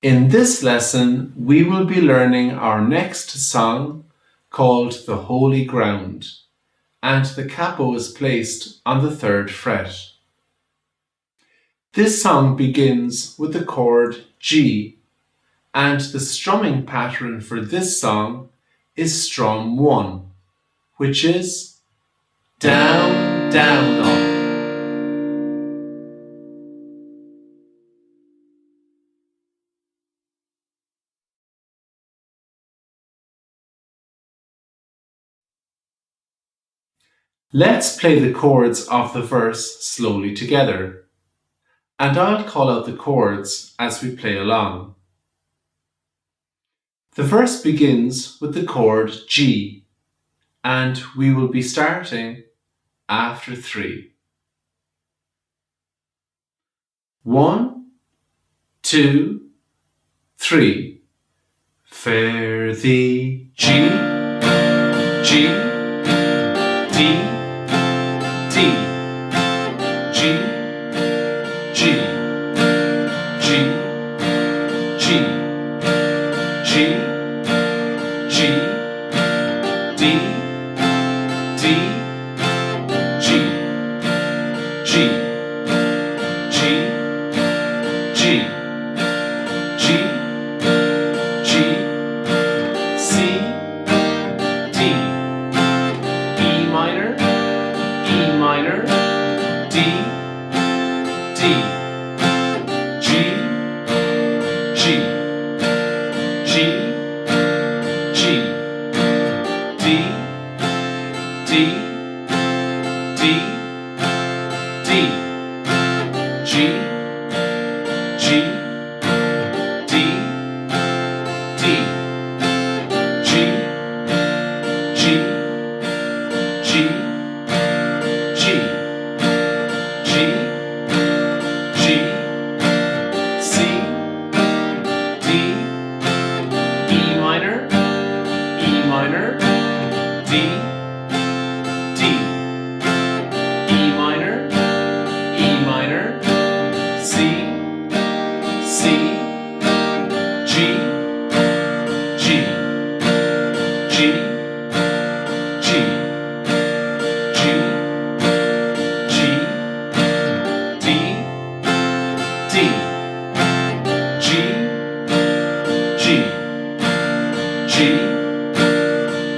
In this lesson, we will be learning our next song called The Holy Ground, and the capo is placed on the 3rd fret. This song begins with the chord G, and the strumming pattern for this song is strum 1, which is down, down, up. Let's play the chords of the verse slowly together, and I'll call out the chords as we play along. The verse begins with the chord G, and we will be starting after 3. 1, 2, 3. Fare thee G, G, D, D, G, G, G, G, G, G, D, D, G, G, G, G, G, G, C, D, E minor, D, D, G, G, G, G, D, D, D, D, G, G, D, D, G, G, G, G, G, G, C, D, E minor, D, D, E minor, C, C, G, G, G, G, G, G, D, D, G, G, G,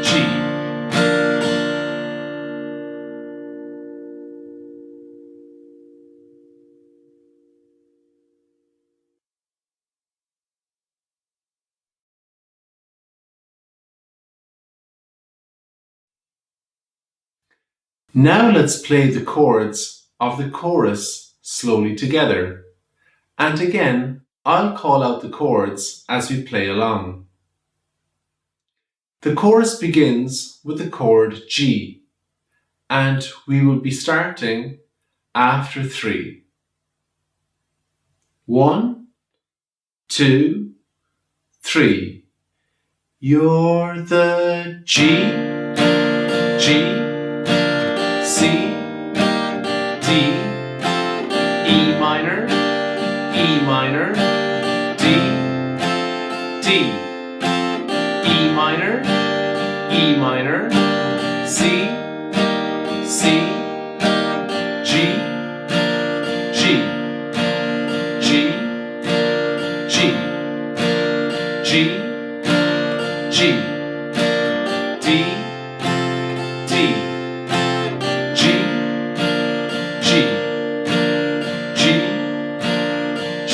G. Now let's play the chords of the chorus slowly together. And again, I'll call out the chords as we play along. The chorus begins with the chord G, and we will be starting after 3. 1, 2, 3. You're the G, G, C, D, E minor, D, D, E minor, C, C, G, G, G, G, G, G, D, D, G, G, G, G.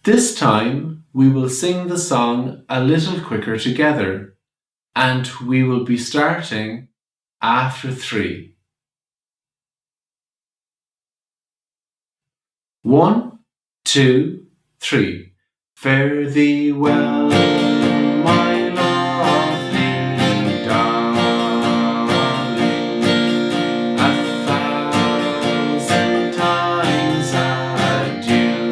This time we will sing the song a little quicker together, and we will be starting after 3. 1, 2, 3. Fare thee well, my lovely darling, 1,000 times adieu.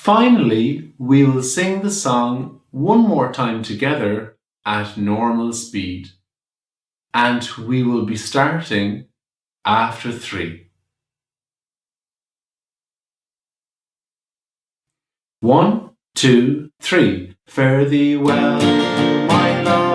Finally, we will sing the song one more time together at normal speed. And we will be starting after 3. 1, 2, 3. Fare thee well, my love.